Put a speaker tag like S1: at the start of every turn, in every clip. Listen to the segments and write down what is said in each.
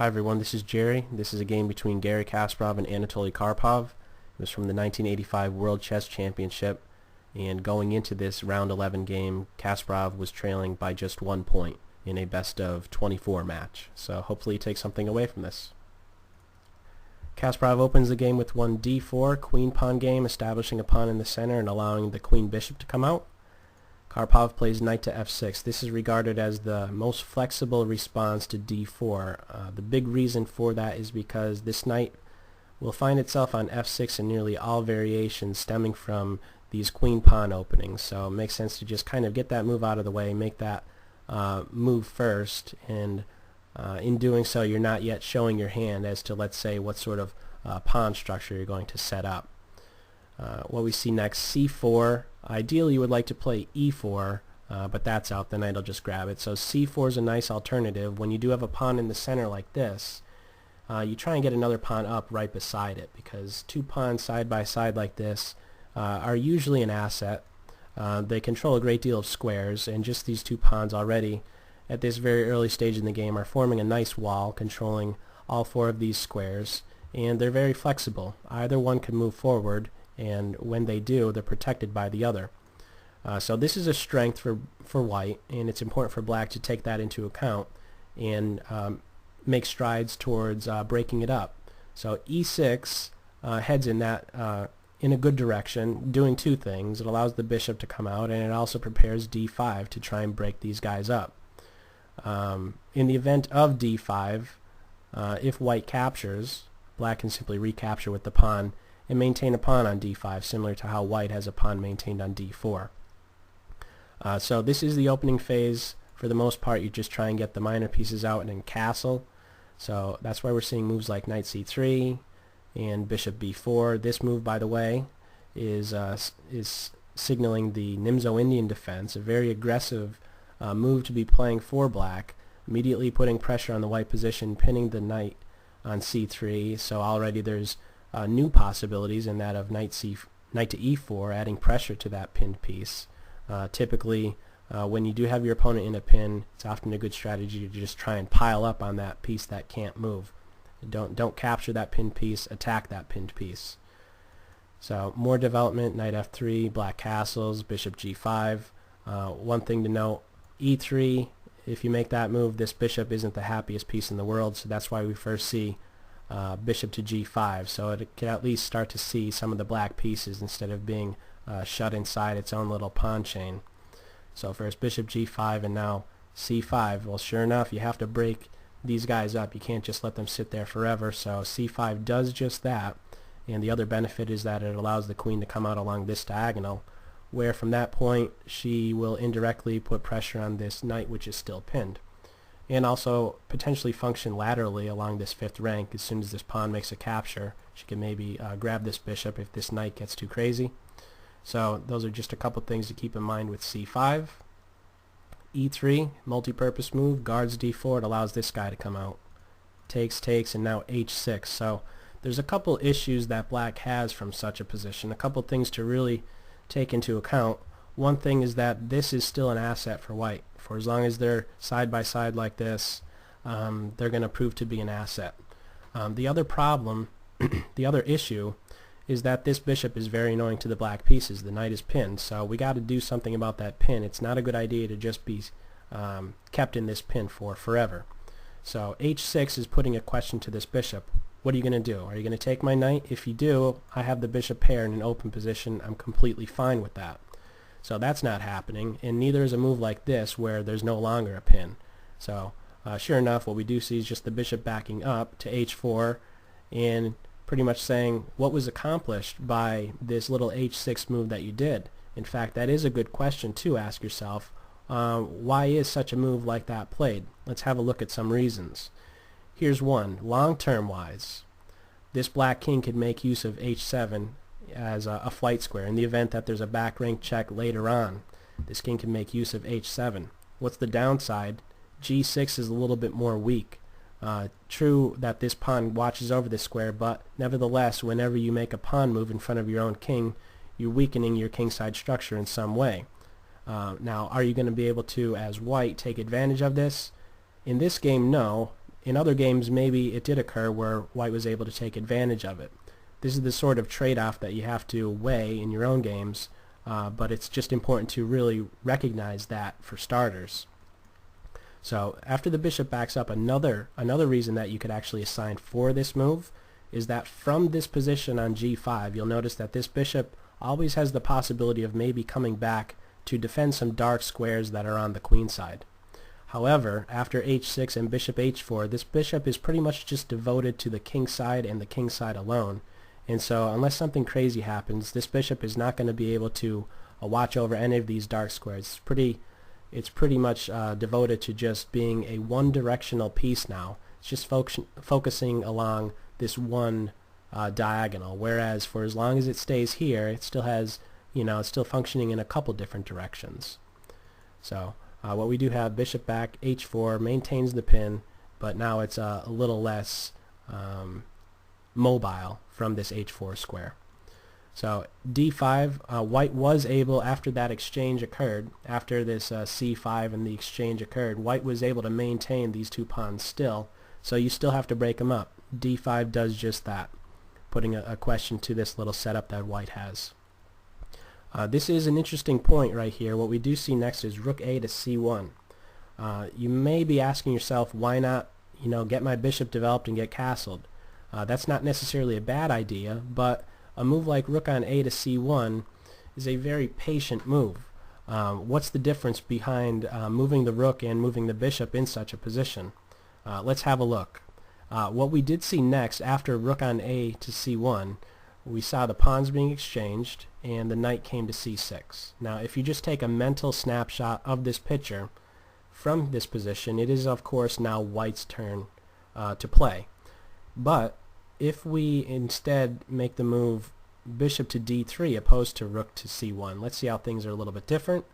S1: Hi everyone, this is Jerry. This is a game between Garry Kasparov and Anatoly Karpov. It was from the 1985 World Chess Championship, and going into this round 11 game, Kasparov was trailing by just 1 point in a best of 24 match. So hopefully you take something away from this. Kasparov opens the game with one d4, queen pawn game, establishing a pawn in the center and allowing the queen bishop to come out. Karpov plays knight to f6. This is regarded as the most flexible response to d4. The big reason for that is because this knight will find itself on f6 in nearly all variations stemming from these queen pawn openings. So it makes sense to just kind of get that move out of the way, make that move first, and in doing so you're not yet showing your hand as to, let's say, what sort of pawn structure you're going to set up. What we see next, c4. Ideally you would like to play e4, but that's out. The knight will just grab it. So c4 is a nice alternative. When you do have a pawn in the center like this, you try and get another pawn up right beside it, because two pawns side by side like this are usually an asset. They control a great deal of squares, and just these two pawns already at this very early stage in the game are forming a nice wall controlling all four of these squares, and they're very flexible. Either one can move forward, and when they do, they're protected by the other. So this is a strength for white, and it's important for black to take that into account and make strides towards breaking it up. So e6 heads in a good direction, doing two things. It allows the bishop to come out, and it also prepares d5 to try and break these guys up. In the event of d5, if white captures, black can simply recapture with the pawn and maintain a pawn on d5, similar to how white has a pawn maintained on d4. So this is the opening phase. For the most part, you just try and get the minor pieces out and then castle. So that's why we're seeing moves like knight c3 and bishop b4. This move, by the way, is signaling the Nimzo-Indian defense, a very aggressive move to be playing for black, immediately putting pressure on the white position, pinning the knight on c3. So already there's new possibilities in that of knight to e4, adding pressure to that pinned piece. Typically, when you do have your opponent in a pin, it's often a good strategy to just try and pile up on that piece that can't move. Don't capture that pinned piece, attack that pinned piece. So more development, knight f3, black castles, bishop g5. One thing to note, e3, if you make that move, this bishop isn't the happiest piece in the world, so that's why we first see bishop to g5, so it can at least start to see some of the black pieces instead of being shut inside its own little pawn chain. So first bishop g5 and now c5. Well, sure enough, you have to break these guys up. You can't just let them sit there forever, so c5 does just that, and the other benefit is that it allows the queen to come out along this diagonal, where from that point she will indirectly put pressure on this knight which is still pinned, and also potentially function laterally along this fifth rank. As soon as this pawn makes a capture, she can maybe grab this bishop if this knight gets too crazy. So those are just a couple things to keep in mind with c5. e3, multi-purpose move, guards d4, it allows this guy to come out. Takes, and now h6. So there's a couple issues that black has from such a position, a couple things to really take into account. One thing is that this is still an asset for white. For as long as they're side by side like this, they're going to prove to be an asset. The other problem, the other issue, is that this bishop is very annoying to the black pieces. The knight is pinned, so we got to do something about that pin. It's not a good idea to just be kept in this pin for forever. So h6 is putting a question to this bishop. What are you going to do? Are you going to take my knight? If you do, I have the bishop pair in an open position. I'm completely fine with that. So that's not happening, and neither is a move like this where there's no longer a pin. So sure enough, what we do see is just the bishop backing up to h4 and pretty much saying what was accomplished by this little h6 move that you did. In fact, that is a good question to ask yourself. Why is such a move like that played? Let's have a look at some reasons. Here's one. Long-term wise, this black king could make use of h7 as a flight square. In the event that there's a back rank check later on, this king can make use of h7. What's the downside? g6 is a little bit more weak. True that this pawn watches over this square, but nevertheless, whenever you make a pawn move in front of your own king, you're weakening your kingside structure in some way. Now, are you going to be able to, as white, take advantage of this? In this game, no. in other games, maybe it did occur where white was able to take advantage of it. This is the sort of trade-off that you have to weigh in your own games, but it's just important to really recognize that for starters. So after the bishop backs up, another reason that you could actually assign for this move is that from this position on g5, you'll notice that this bishop always has the possibility of maybe coming back to defend some dark squares that are on the queen side. However, after h6 and bishop h4, this bishop is pretty much just devoted to the king side and the king side alone. And so unless something crazy happens, this bishop is not going to be able to watch over any of these dark squares. It's pretty much devoted to just being a one-directional piece now. It's just focusing along this one diagonal, whereas for as long as it stays here, it still has, it's still functioning in a couple different directions. So what we do have, bishop back, h4 maintains the pin, but now it's a little less mobile from this h4 square. So d5, white was able, after that exchange occurred, after this c5 and the exchange occurred, white was able to maintain these two pawns still, so you still have to break them up. d5 does just that, putting a question to this little setup that white has. This is an interesting point right here. What we do see next is rook a to c1. You may be asking yourself, why not get my bishop developed and get castled? That's not necessarily a bad idea, but a move like rook on a to c1 is a very patient move. What's the difference behind moving the rook and moving the bishop in such a position? Let's have a look. What we did see next, after rook on a to c1, we saw the pawns being exchanged and the knight came to c6. Now if you just take a mental snapshot of this picture from this position, it is of course now white's turn to play. But if we instead make the move bishop to d3 opposed to rook to c1, let's see how things are a little bit different.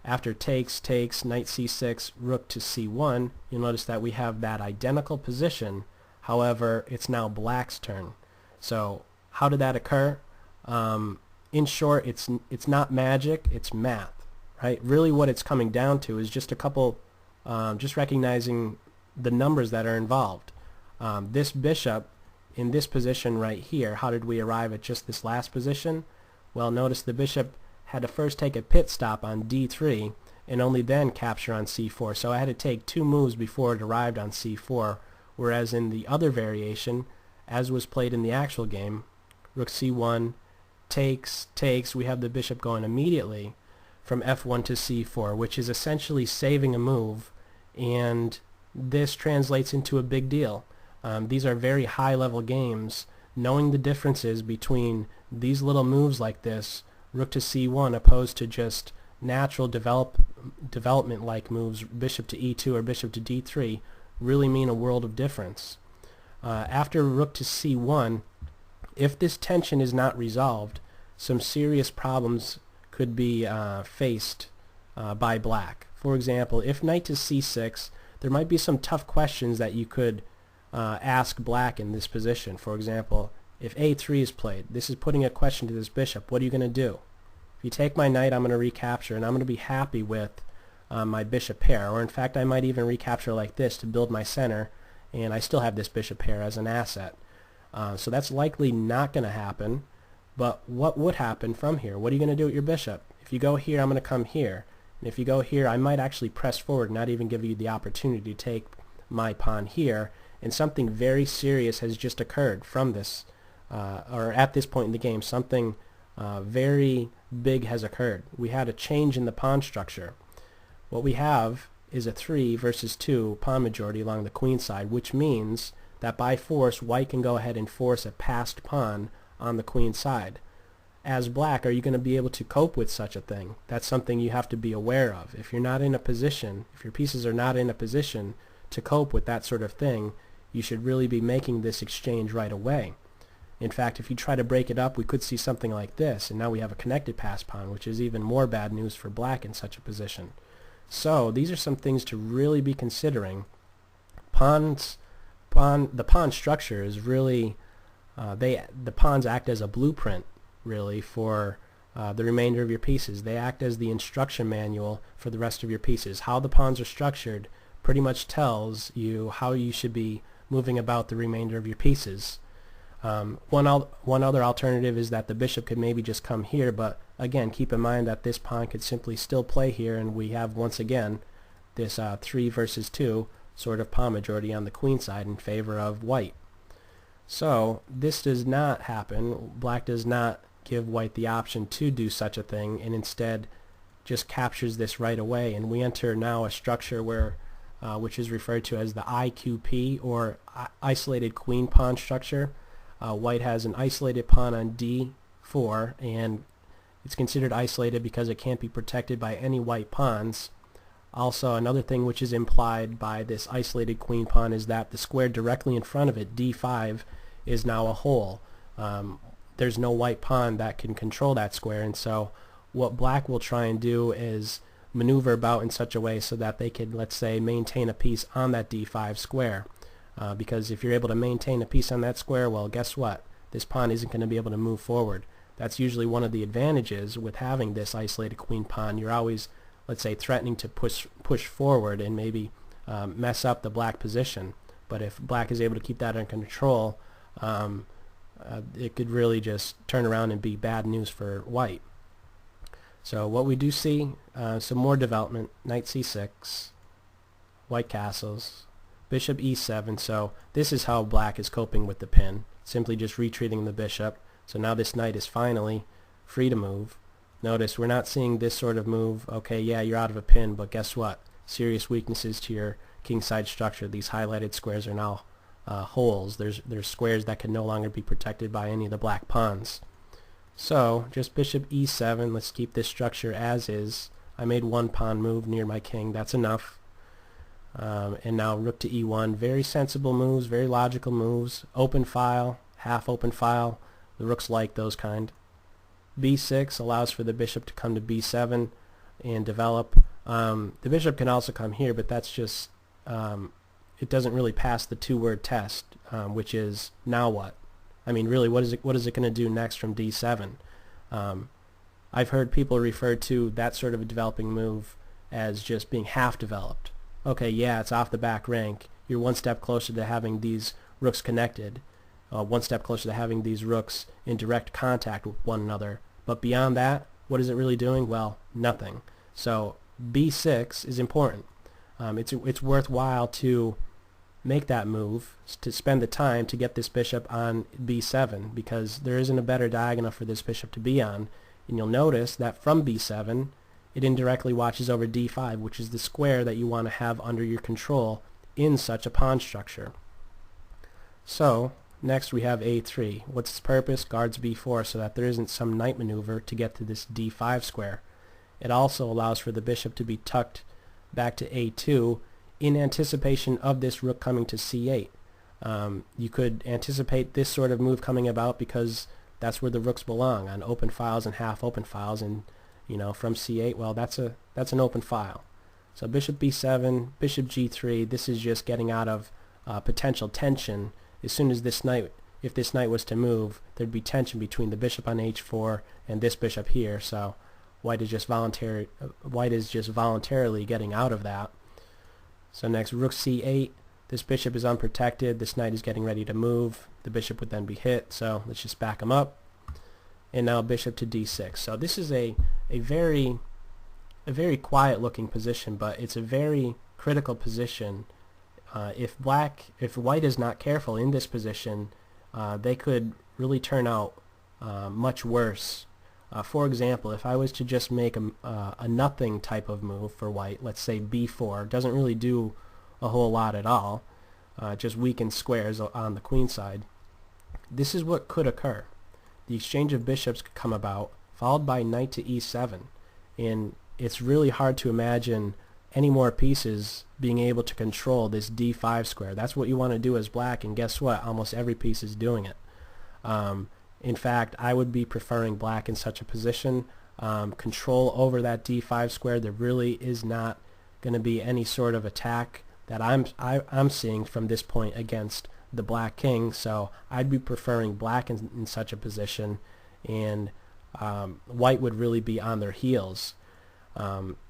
S1: After takes, knight c6, rook to c1, you'll notice that we have that identical position. However, it's now black's turn. So how did that occur? In short, it's not magic, it's math, right? Really what it's coming down to is just a couple, just recognizing the numbers that are involved. This bishop in this position right here, how did we arrive at just this last position? Well, notice the bishop had to first take a pit stop on d3 and only then capture on c4. So I had to take two moves before it arrived on c4, whereas in the other variation, as was played in the actual game, rook c1, takes, we have the bishop going immediately from f1 to c4, which is essentially saving a move, and this translates into a big deal. These are very high-level games. Knowing the differences between these little moves like this, rook to c1, opposed to just natural development-like moves, bishop to e2 or bishop to d3, really mean a world of difference. After rook to c1, if this tension is not resolved, some serious problems could be faced by black. For example, if knight to c6, there might be some tough questions that you could ask black in this position. For example, if a3 is played, this is putting a question to this bishop. What are you going to do? If you take my knight, I'm going to recapture, and I'm going to be happy with my bishop pair. Or in fact, I might even recapture like this to build my center, and I still have this bishop pair as an asset. So that's likely not going to happen. But what would happen from here? What are you going to do with your bishop? If you go here, I'm going to come here. And if you go here, I might actually press forward, not even give you the opportunity to take my pawn here. And something very serious has just occurred from this, or at this point in the game. Something very big has occurred. We had a change in the pawn structure. What we have is a 3 versus 2 pawn majority along the queen side, which means that by force, white can go ahead and force a passed pawn on the queen side. As black, are you going to be able to cope with such a thing? That's something you have to be aware of. If you're not in a position, if your pieces are not in a position to cope with that sort of thing, you should really be making this exchange right away. In fact, if you try to break it up, we could see something like this, and now we have a connected passed pawn, which is even more bad news for black in such a position. So these are some things to really be considering. The pawn structure is really, the pawns act as a blueprint, really, for the remainder of your pieces. They act as the instruction manual for the rest of your pieces. How the pawns are structured pretty much tells you how you should be moving about the remainder of your pieces. One other alternative is that the bishop could maybe just come here, but again, keep in mind that this pawn could simply still play here, and we have once again this 3 versus 2 sort of pawn majority on the queen side in favor of white. So this does not happen. Black does not give white the option to do such a thing, and instead just captures this right away, and we enter now a structure where which is referred to as the IQP, or isolated queen pawn structure. White has an isolated pawn on d4, and it's considered isolated because it can't be protected by any white pawns. Also, another thing which is implied by this isolated queen pawn is that the square directly in front of it, d5, is now a hole. There's no white pawn that can control that square, and so what black will try and do is maneuver about in such a way so that they could, let's say, maintain a piece on that d5 square. Because if you're able to maintain a piece on that square, well, guess what? This pawn isn't going to be able to move forward. That's usually one of the advantages with having this isolated queen pawn. You're always, let's say, threatening to push forward and maybe mess up the black position. But if black is able to keep that under control, it could really just turn around and be bad news for white. So what we do see, some more development, knight c6, white castles, bishop e7. So this is how black is coping with the pin, simply just retreating the bishop. So now this knight is finally free to move. Notice we're not seeing this sort of move. Okay, yeah, you're out of a pin, but guess what? Serious weaknesses to your kingside structure. These highlighted squares are now holes. There's squares that can no longer be protected by any of the black pawns. So just bishop e7. Let's keep this structure as is. I made one pawn move near my king. That's enough. And now rook to e1. Very sensible moves, very logical moves. Open file, half open file. The rooks like those kind. b6 allows for the bishop to come to b7 and develop. The bishop can also come here, but that's just it doesn't really pass the two-word test, which is now what? I mean, really, what is it going to do next from d7? I've heard people refer to that sort of a developing move as just being half developed. Okay, yeah, it's off the back rank. You're one step closer to having these rooks connected, one step closer to having these rooks in direct contact with one another. But beyond that, what is it really doing? Well, nothing. So b6 is important. It's worthwhile to make that move, to spend the time to get this bishop on b7, because there isn't a better diagonal for this bishop to be on. And you'll notice that from b7 it indirectly watches over d5, which is the square that you want to have under your control in such a pawn structure. So next we have a3. What's its purpose? Guards b4 so that there isn't some knight maneuver to get to this d5 square. It also allows for the bishop to be tucked back to a2 in anticipation of this rook coming to c8. You could anticipate this sort of move coming about because that's where the rooks belong, on open files and half open files, and you know, from c8, well, that's an open file. So bishop b7, bishop g3. This is just getting out of potential tension. As soon as this knight, if this knight was to move, there'd be tension between the bishop on h4 and this bishop here. So white is just voluntarily getting out of that. So next, rook c8. This bishop is unprotected. This knight is getting ready to move. The bishop would then be hit. So let's just back him up. And now bishop to d6. So this is a very quiet looking position, but it's a very critical position. If white is not careful in this position, they could really turn out much worse. For example, if I was to just make a nothing type of move for white, let's say b4, doesn't really do a whole lot at all, just weakens squares on the queen side. This is what could occur. The exchange of bishops could come about, followed by knight to e7, and it's really hard to imagine any more pieces being able to control this d5 square. That's what you want to do as black, and guess what? Almost every piece is doing it. In fact, I would be preferring black in such a position. Control over that d5 square. There really is not going to be any sort of attack that I'm seeing from this point against the black king, so I'd be preferring black in such a position, and white would really be on their heels.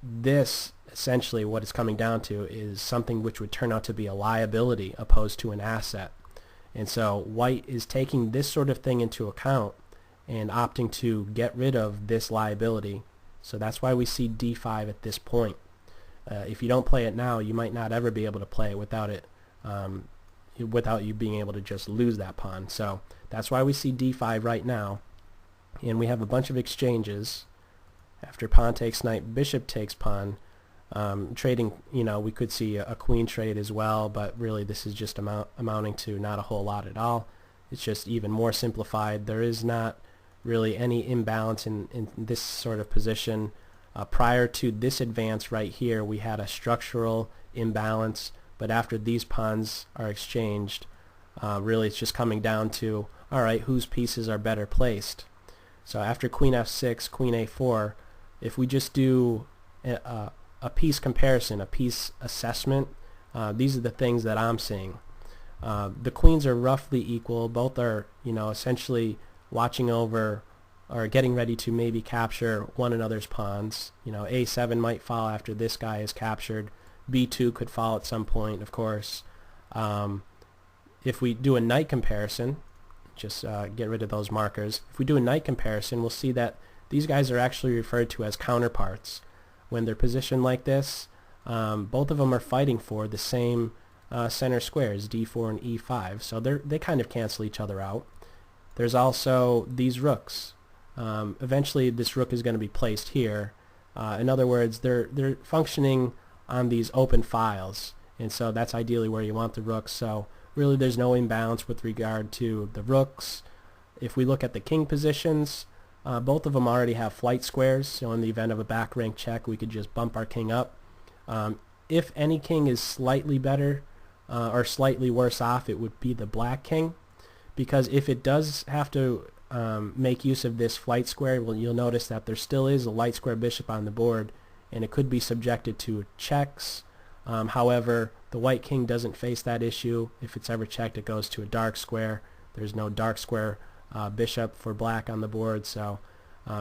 S1: This essentially what it's coming down to is something which would turn out to be a liability opposed to an asset. And so white is taking this sort of thing into account and opting to get rid of this liability. So that's why we see d5 at this point. If you don't play it now, you might not ever be able to play it without you being able to just lose that pawn. So that's why we see d5 right now. And we have a bunch of exchanges. After pawn takes knight, bishop takes pawn. Trading, we could see a queen trade as well, but really this is just amounting to not a whole lot at all. It's just even more simplified. There is not really any imbalance in this sort of position. Prior to this advance right here, we had a structural imbalance, but after these pawns are exchanged, really it's just coming down to, alright, whose pieces are better placed. So after queen f6, queen a4, if we just do a piece comparison, a piece assessment, these are the things that I'm seeing. The queens are roughly equal. Both are, essentially watching over or getting ready to maybe capture one another's pawns. A7 might fall after this guy is captured. B2 could fall at some point, of course. If we do a knight comparison, just get rid of those markers. If we do a knight comparison, we'll see that these guys are actually referred to as counterparts. When they're positioned like this, both of them are fighting for the same center squares, d4 and e5. So they kind of cancel each other out. There's also these rooks. Eventually this rook is going to be placed here. In other words, they're functioning on these open files, and so that's ideally where you want the rooks. So really there's no imbalance with regard to the rooks. If we look at the king positions, both of them already have flight squares, so in the event of a back rank check we could just bump our king up. If any king is slightly better or slightly worse off, it would be the black king, because if it does have to make use of this flight square, well, you'll notice that there still is a light square bishop on the board, and it could be subjected to checks. However, the white king doesn't face that issue. If it's ever checked, it goes to a dark square. There's no dark square bishop for black on the board, so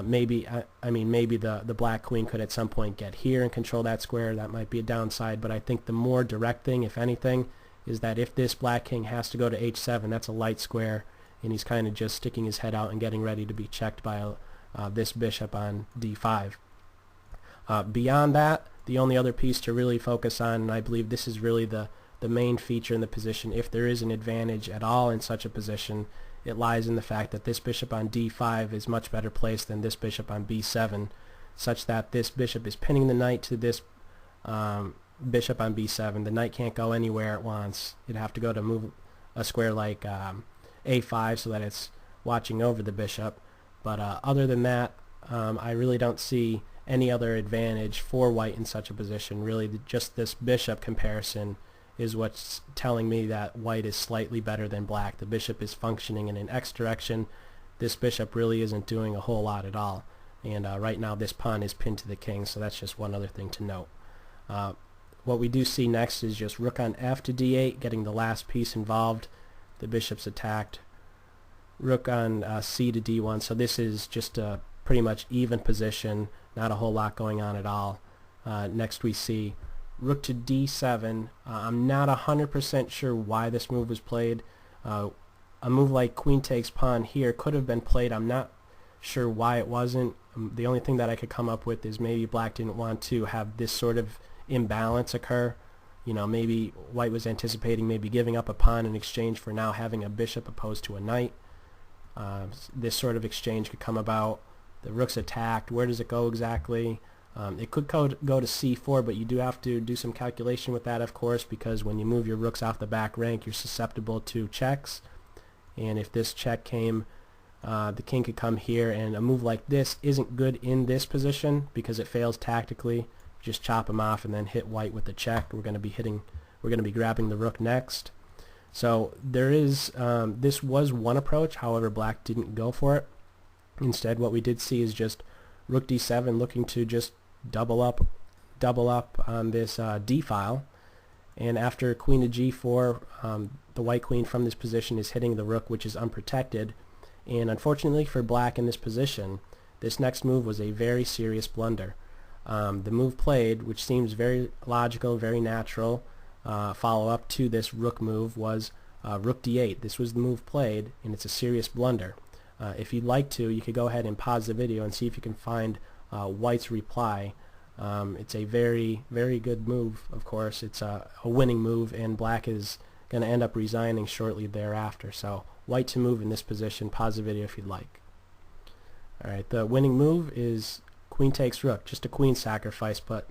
S1: maybe the black queen could at some point get here and control that square. That might be a downside, but I think the more direct thing, if anything, is that if this black king has to go to h7, that's a light square, and he's kind of just sticking his head out and getting ready to be checked by this bishop on d5. Beyond that, the only other piece to really focus on, and I believe this is really the main feature in the position, if there is an advantage at all in such a position, it lies in the fact that this bishop on d5 is much better placed than this bishop on b7, such that this bishop is pinning the knight to this bishop on b7. The knight can't go anywhere it wants. It'd have to go to move a square like a5 so that it's watching over the bishop. But other than that, I really don't see any other advantage for white in such a position. Really, just this bishop comparison is what's telling me that white is slightly better than black. The bishop is functioning in an X direction. This bishop really isn't doing a whole lot at all. And right now this pawn is pinned to the king, so that's just one other thing to note. What we do see next is just rook on f to d8, getting the last piece involved. The bishop's attacked. Rook on c to d1, so this is just a pretty much even position, not a whole lot going on at all. Next we see rook to d7. I'm not 100% sure why this move was played. A move like queen takes pawn here could have been played. I'm not sure why it wasn't. The only thing that I could come up with is maybe black didn't want to have this sort of imbalance occur. Maybe white was anticipating maybe giving up a pawn in exchange for now having a bishop opposed to a knight. This sort of exchange could come about. The rook's attacked. Where does it go exactly? It could go to c4, but you do have to do some calculation with that, of course, because when you move your rooks off the back rank, you're susceptible to checks. And if this check came, the king could come here, and a move like this isn't good in this position because it fails tactically. Just chop him off and then hit white with the check. We're going to be grabbing the rook next. So there is this was one approach. However, black didn't go for it. Instead, what we did see is just rook d7, looking to just double up on this d file. And after queen to g4, the white queen from this position is hitting the rook, which is unprotected. And unfortunately for black in this position, this next move was a very serious blunder. The move played, which seems very logical, very natural, follow-up to this rook move was rook d8. This was the move played, and it's a serious blunder. If you'd like to, you could go ahead and pause the video and see if you can find White's reply. It's a very, very good move, of course. It's a winning move, and Black is going to end up resigning shortly thereafter. So White to move in this position. Pause the video if you'd like. Alright, the winning move is queen takes rook. Just a queen sacrifice, but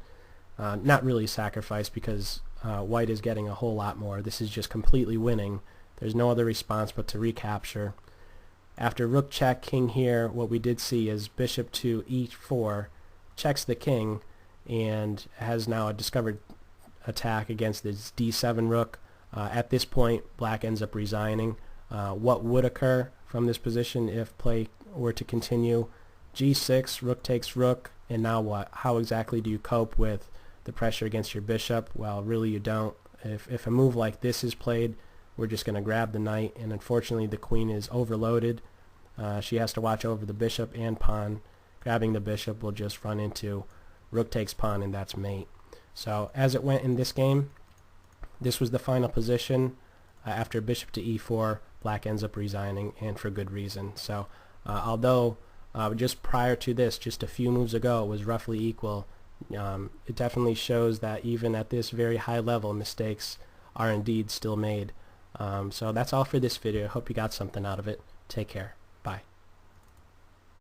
S1: not really sacrifice because White is getting a whole lot more. This is just completely winning. There's no other response but to recapture. After rook check, king here, what we did see is bishop to e4 checks the king and has now a discovered attack against this d7 rook. At this point, Black ends up resigning. What would occur from this position if play were to continue? g6, rook takes rook, and now what? How exactly do you cope with the pressure against your bishop? Well, really you don't. If a move like this is played, we're just going to grab the knight, and unfortunately the queen is overloaded. She has to watch over the bishop and pawn. Grabbing the bishop will just run into rook takes pawn, and that's mate. So as it went in this game, this was the final position. After bishop to e4, Black ends up resigning, and for good reason. So although just prior to this, just a few moves ago, it was roughly equal, it definitely shows that even at this very high level, mistakes are indeed still made. So that's all for this video. I hope you got something out of it. Take care. Bye.